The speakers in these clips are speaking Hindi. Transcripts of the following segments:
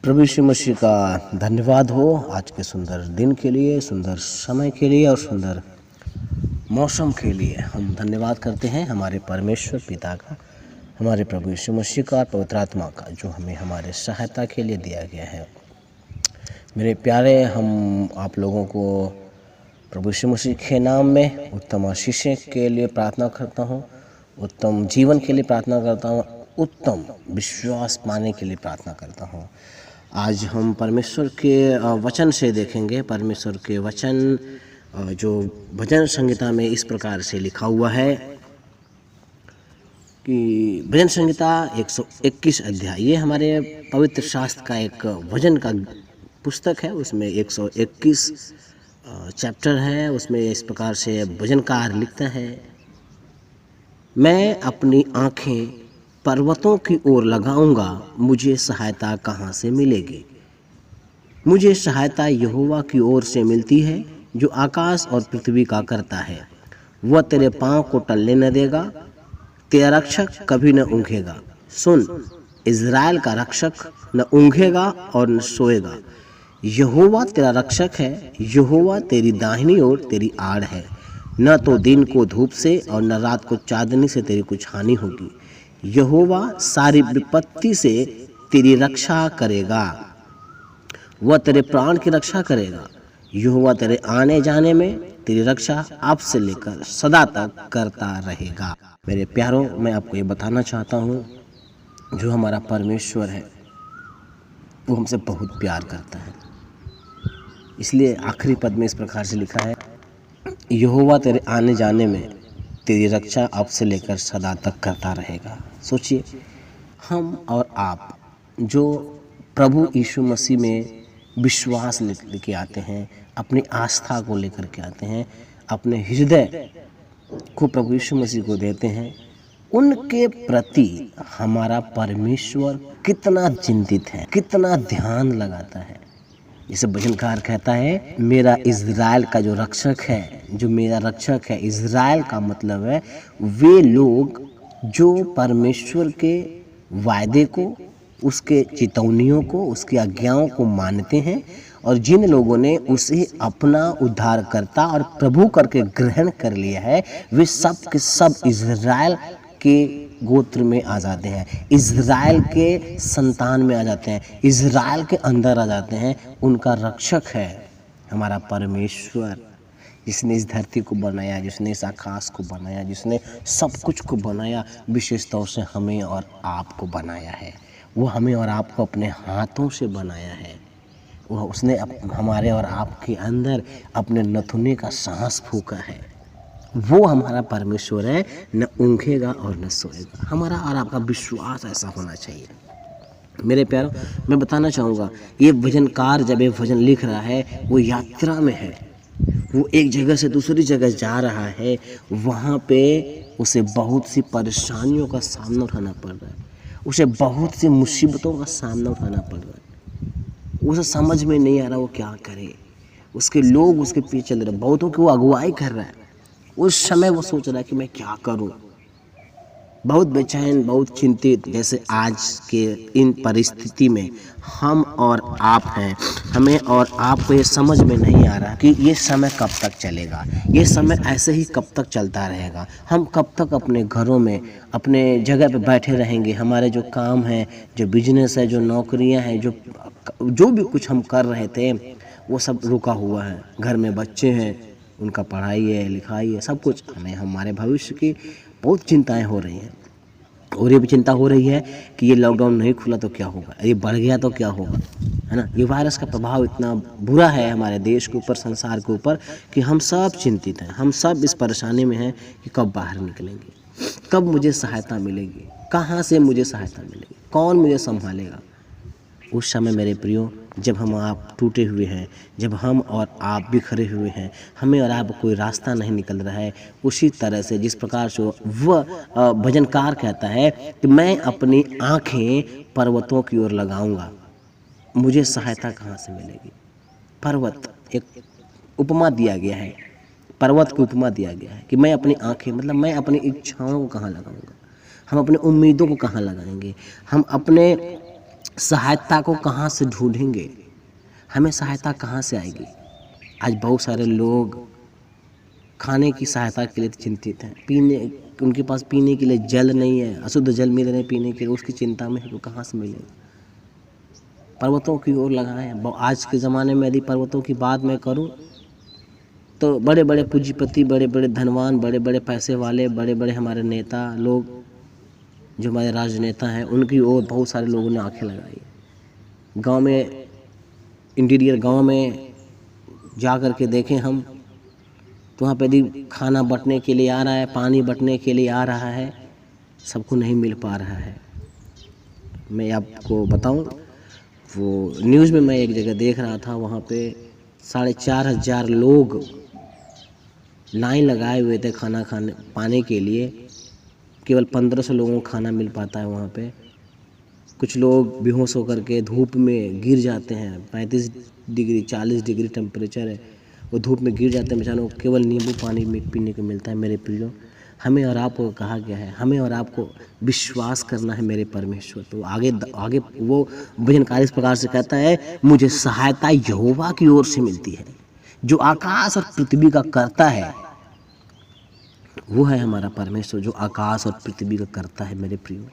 प्रभु यीशु मसीह का धन्यवाद हो आज के सुंदर दिन के लिए, सुंदर समय के लिए और सुंदर मौसम के लिए। हम धन्यवाद करते हैं हमारे परमेश्वर पिता का, हमारे प्रभु यीशु मसीह का, पवित्र आत्मा का, जो हमें हमारे सहायता के लिए दिया गया है। मेरे प्यारे, हम आप लोगों को प्रभु यीशु मसीह के नाम में उत्तम आशीषें के लिए प्रार्थना करता हूँ, उत्तम जीवन के लिए प्रार्थना करता हूँ, उत्तम विश्वास पाने के लिए प्रार्थना करता हूँ। आज हम परमेश्वर के वचन से देखेंगे। परमेश्वर के वचन जो भजन संहिता में इस प्रकार से लिखा हुआ है कि भजन संहिता 121 अध्याय, ये हमारे पवित्र शास्त्र का एक भजन का पुस्तक है। उसमें 121 चैप्टर है। उसमें इस प्रकार से भजनकार लिखता है, मैं अपनी आँखें पर्वतों की ओर लगाऊंगा, मुझे सहायता कहाँ से मिलेगी। मुझे सहायता यहोवा की ओर से मिलती है, जो आकाश और पृथ्वी का करता है। वह तेरे पाँव को टलने न देगा, तेरा रक्षक कभी न ऊँघेगा। सुन, इज़राइल का रक्षक न ऊँघेगा और न सोएगा। यहोवा तेरा रक्षक है, यहोवा तेरी दाहिनी ओर तेरी आड़ है। न तो दिन को धूप से और न रात को चाँदनी से तेरी कुछ हानि होगी। यहोवा सारी विपत्ति से तेरी रक्षा करेगा, वह तेरे प्राण की रक्षा करेगा। यहोवा तेरे आने जाने में तेरी रक्षा अब से लेकर सदा तक करता रहेगा। मेरे प्यारों, मैं आपको ये बताना चाहता हूँ, जो हमारा परमेश्वर है वो हमसे बहुत प्यार करता है। इसलिए आखिरी पद में इस प्रकार से लिखा है, यहोवा तेरे आने जाने में तेरी रक्षा अब से लेकर सदा तक करता रहेगा। सोचिए, हम और आप जो प्रभु यीशु मसीह में विश्वास लेके आते हैं, अपनी आस्था को लेकर के आते हैं, अपने हृदय को प्रभु यीशु मसीह को देते हैं, उनके प्रति हमारा परमेश्वर कितना चिंतित है, कितना ध्यान लगाता है। जैसे भजनकार कहता है, मेरा इज़राइल का जो रक्षक है, जो मेरा रक्षक है। इज़राइल का मतलब है वे लोग जो परमेश्वर के वायदे को, उसके चेतावनियों को, उसकी आज्ञाओं को मानते हैं और जिन लोगों ने उसे अपना उद्धारकर्ता और प्रभु करके ग्रहण कर लिया है, वे सब के सब इज़राइल के गोत्र में आ जाते हैं, इज़राइल के संतान में आ जाते हैं, इज़राइल के अंदर आ जाते हैं। उनका रक्षक है हमारा परमेश्वर, जिसने इस धरती को बनाया, जिसने इस आकाश को बनाया, जिसने सब कुछ को बनाया, विशेष तौर से हमें और आपको बनाया है। वो हमें और आपको अपने हाथों से बनाया है। वह उसने हमारे और आपके अंदर अपने नथुने का सांस फूंका है। वो हमारा परमेश्वर है, न ऊँघेगा और न सोएगा। हमारा और आपका विश्वास ऐसा होना चाहिए। मेरे प्यारों, मैं बताना चाहूँगा, ये भजनकार जब ये भजन लिख रहा है, वो यात्रा में है। वो एक जगह से दूसरी जगह जा रहा है। वहाँ पे उसे बहुत सी परेशानियों का सामना उठाना पड़ रहा है, उसे बहुत सी मुसीबतों का सामना उठाना पड़ रहा है। उसे समझ में नहीं आ रहा वो क्या करे। उसके लोग उसके पीछे चल रहे, बहुतों की वो अगुवाई कर रहा है। उस समय वो सोच रहा है कि मैं क्या करूं, बहुत बेचैन, बहुत चिंतित। जैसे आज के इन परिस्थिति में हम और आप हैं, हमें और आपको ये समझ में नहीं आ रहा कि ये समय कब तक चलेगा, ये समय ऐसे ही कब तक चलता रहेगा। हम कब तक अपने घरों में, अपने जगह पे बैठे रहेंगे। हमारे जो काम हैं, जो बिजनेस है, जो नौकरियां हैं, जो भी कुछ हम कर रहे थे, वो सब रुका हुआ है। घर में बच्चे हैं, उनका पढ़ाई है, लिखाई है, सब कुछ। हमें हमारे भविष्य की बहुत चिंताएं हो रही हैं। और ये भी चिंता हो रही है कि ये लॉकडाउन नहीं खुला तो क्या होगा, ये बढ़ गया तो क्या होगा, है ना। ये वायरस का प्रभाव इतना बुरा है हमारे देश के ऊपर, संसार के ऊपर, कि हम सब चिंतित हैं। हम सब इस परेशानी में हैं कि कब बाहर निकलेंगे, कब मुझे सहायता मिलेगी, कहाँ से मुझे सहायता मिलेगी, कौन मुझे संभालेगा। उस समय मेरे प्रियो, जब हम आप टूटे हुए हैं, जब हम और आप बिखरे हुए हैं, हमें और आप कोई रास्ता नहीं निकल रहा है, उसी तरह से जिस प्रकार से वह भजनकार कहता है कि मैं अपनी आँखें पर्वतों की ओर लगाऊंगा, मुझे सहायता कहाँ से मिलेगी। पर्वत एक उपमा दिया गया है, पर्वत की उपमा दिया गया है कि मैं अपनी आँखें, मतलब मैं अपनी इच्छाओं को कहाँ लगाऊंगा, हम अपनी उम्मीदों को कहाँ लगाएंगे, हम अपने सहायता को कहाँ से ढूंढेंगे, हमें सहायता कहाँ से आएगी। आज बहुत सारे लोग खाने की सहायता के लिए चिंतित हैं, उनके पास पीने के लिए जल नहीं है, अशुद्ध जल मिल रहे पीने के लिए, उसकी चिंता में है वो कहाँ से मिलेगा। पर्वतों की ओर लगाएं। आज के ज़माने में यदि पर्वतों की बात मैं करूं तो बड़े बड़े पूंजीपति, बड़े बड़े धनवान, बड़े बड़े पैसे वाले, बड़े बड़े हमारे नेता लोग जो हमारे राजनेता हैं, उनकी ओर बहुत सारे लोगों ने आंखें लगाई। गांव में, इंटीरियर गांव में जा कर के देखें हम तो वहाँ पे यदि खाना बँटने के लिए आ रहा है, पानी बँटने के लिए आ रहा है, सबको नहीं मिल पा रहा है। मैं आपको बताऊं, वो न्यूज़ में मैं एक जगह देख रहा था, वहाँ पे 4,500 लोग लाइन लगाए हुए थे खाना पाने के लिए। केवल 1500 लोगों को खाना मिल पाता है वहाँ पे। कुछ लोग बेहोश होकर के धूप में गिर जाते हैं, 35 डिग्री 40 डिग्री टेम्परेचर है, वो धूप में गिर जाते हैं बेचारों को, केवल नींबू पानी में पीने को मिलता है। मेरे प्रियो, हमें और आपको कहा गया है, हमें और आपको विश्वास करना है मेरे परमेश्वर। तो आगे वो भजनकार इस प्रकार से कहता है, मुझे सहायता यहोवा की ओर से मिलती है, जो आकाश और पृथ्वी का करता है। वो है हमारा परमेश्वर जो आकाश और पृथ्वी का करता है मेरे प्रियो,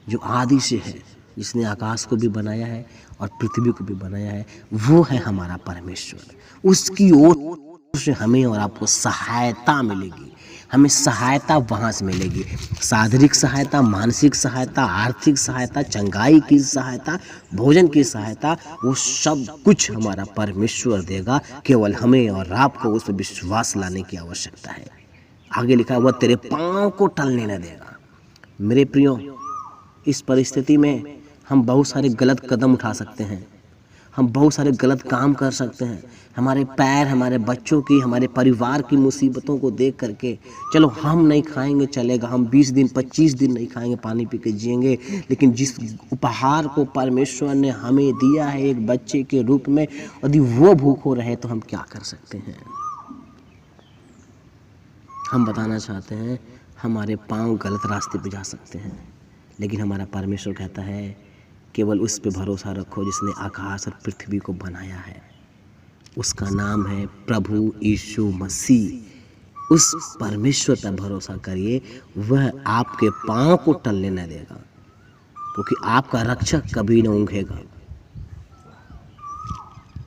जो आदि से है, जिसने आकाश को भी बनाया है और पृथ्वी को भी बनाया है, वो है हमारा परमेश्वर। उसकी ओर से हमें और आपको सहायता मिलेगी। हमें सहायता वहाँ से मिलेगी, शारीरिक सहायता, मानसिक सहायता, आर्थिक सहायता, चंगाई की सहायता, भोजन की सहायता, वो सब कुछ हमारा परमेश्वर देगा। केवल हमें और आपको उस पर विश्वास लाने की आवश्यकता है। आगे लिखा है, वह तेरे पाँव को टलने न देगा। मेरे प्रियो, इस परिस्थिति में हम बहुत सारे गलत कदम उठा सकते हैं, हम बहुत सारे गलत काम कर सकते हैं। हमारे पैर, हमारे बच्चों की, हमारे परिवार की मुसीबतों को देख करके, चलो हम नहीं खाएंगे चलेगा, हम 20 दिन 25 दिन नहीं खाएंगे, पानी पी के जिएंगे, लेकिन जिस उपहार को परमेश्वर ने हमें दिया है एक बच्चे के रूप में, यदि वो भूखो रहे तो हम क्या कर सकते हैं। हम बताना चाहते हैं, हमारे पाँव गलत रास्ते पे जा सकते हैं, लेकिन हमारा परमेश्वर कहता है केवल उस पे भरोसा रखो जिसने आकाश और पृथ्वी को बनाया है। उसका नाम है प्रभु यीशु मसीह। उस परमेश्वर पर भरोसा करिए, वह आपके पाँव को टलने न देगा, क्योंकि आपका रक्षक कभी न ऊँघेगा।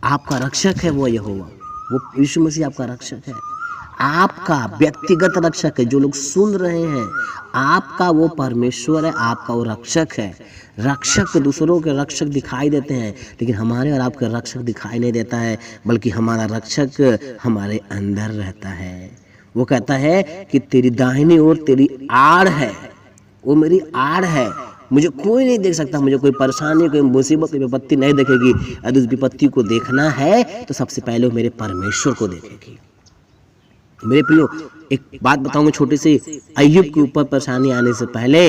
आपका रक्षक है वो यहोवा, वो यीशु मसीह आपका रक्षक है, आपका व्यक्तिगत रक्षक है। जो लोग सुन रहे हैं, आपका वो परमेश्वर है, आपका वो रक्षक है। रक्षक दूसरों के रक्षक दिखाई देते हैं, लेकिन हमारे और आपके रक्षक दिखाई नहीं देता है, बल्कि हमारा रक्षक हमारे अंदर रहता है। वो कहता है कि तेरी दाहिनी ओर तेरी आड़ है, वो मेरी आड़ है, मुझे कोई नहीं देख सकता, मुझे कोई परेशानी, कोई मुसीबत, कोई विपत्ति नहीं देखेगी। यदि उस विपत्ति को देखना है तो सबसे पहले वो मेरे परमेश्वर को देखेगी। मेरे प्रियो, एक बात बताऊंगा छोटी सी, अय्यूब के ऊपर परेशानी आने से पहले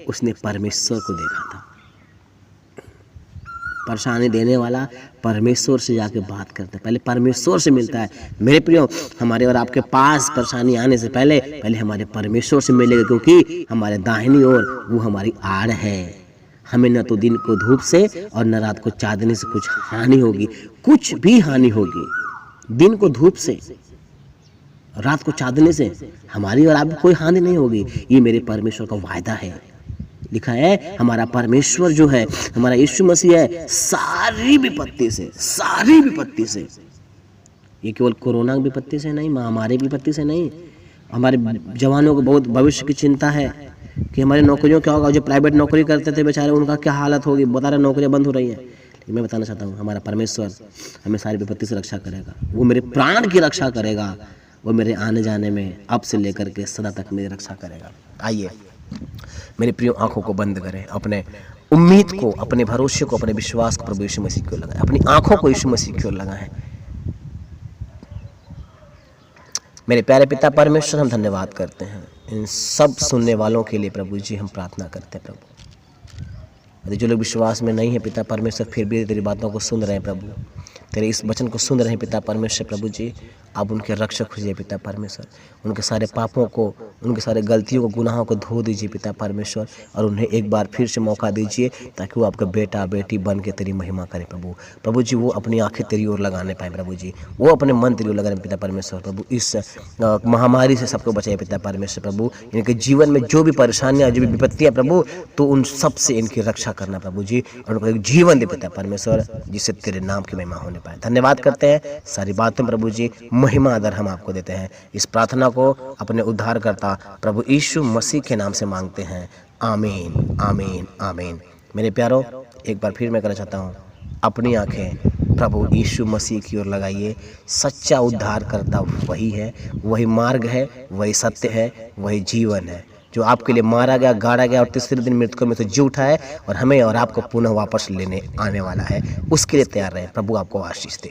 उसने परमेश्वर को देखा था। परेशानी देने वाला परमेश्वर से जाके बात करता है, पहले परमेश्वर से मिलता है। मेरे प्रियो, हमारे और आपके पास परेशानी आने से पहले हमारे परमेश्वर से मिलेगा, क्योंकि हमारे दाहिनी ओर वो हमारी आड़ है। हमें न तो दिन को धूप से और न रात को चांदनी से कुछ हानि होगी, कुछ भी हानि होगी। दिन को धूप से, रात को चांदनी से हमारी और आपकी कोई हानि नहीं होगी। ये मेरे परमेश्वर का वायदा है। लिखा है हमारा परमेश्वर जो है, हमारा यीशु मसीह है, सारी विपत्ति से, ये केवल कोरोना की विपत्ति से नहीं, महामारी की विपत्ति से नहीं। हमारे जवानों को बहुत भविष्य की चिंता है कि हमारे नौकरियों क्या होगा। जो प्राइवेट नौकरी करते थे बेचारे, उनका क्या हालत होगी, बता रहे नौकरियां बंद हो रही हैं। लेकिन मैं बताना चाहता हूँ, हमारा परमेश्वर हमें सारी विपत्ति से रक्षा करेगा। वो मेरे प्राण की रक्षा करेगा, वो मेरे आने जाने में अब से लेकर के सदा तक मेरी रक्षा करेगा। आइए मेरे प्रियो, आंखों को बंद करें, अपने उम्मीद को, अपने भरोसे को, अपने विश्वास को प्रभु यीशु मसीह की ओर लगाएं, अपनी आंखों को यीशु मसीह की ओर लगाएं। मेरे प्यारे पिता परमेश्वर, हम धन्यवाद करते हैं इन सब सुनने वालों के लिए। प्रभु जी, हम प्रार्थना करते हैं प्रभु, यदि जो लोग विश्वास में नहीं है पिता परमेश्वर, फिर भी तेरी बातों को सुन रहे हैं प्रभु, तेरे इस वचन को सुन रहे हैं पिता परमेश्वर, प्रभु जी आप उनके रक्षक हो जाइए पिता परमेश्वर, उनके सारे पापों को, उनके सारे गलतियों को, गुनाहों को धो दीजिए पिता परमेश्वर, और उन्हें एक बार फिर से मौका दीजिए ताकि वो आपका बेटा बेटी बन के तेरी महिमा करें प्रभु। प्रभु जी वो अपनी आंखें तेरी ओर लगाने पाए प्रभु जी, वो अपने मन तेरी ओर लगा रहे पिता परमेश्वर। प्रभु इस महामारी से सबको बचाए पिता परमेश्वर प्रभु, इनके जीवन में जो भी परेशानियां, जो भी विपत्तियां प्रभु, तो उन सब से इनकी रक्षा करना प्रभु जी, और उनको एक जीवन दे पिता परमेश्वर जिससे तेरे नाम की महिमा होने पाए। धन्यवाद करते हैं सारी बातों प्रभु जी, महिमा आदर हम आपको देते हैं। इस प्रार्थना को अपने उद्धारकर्ता प्रभु यीशु मसीह के नाम से मांगते हैं, आमीन आमीन आमीन। मेरे प्यारों, एक बार फिर मैं कहना चाहता हूँ, अपनी आंखें प्रभु यीशु मसीह की ओर लगाइए। सच्चा उद्धारकर्ता वही है, वही मार्ग है, वही सत्य है, वही जीवन है, जो आपके लिए मारा गया, गाड़ा गया और तीसरे दिन मृतकों में से जी उठा है, और हमें और आपको पुनः वापस लेने आने वाला है। उसके लिए तैयार रहें। प्रभु आपको आशीष दे।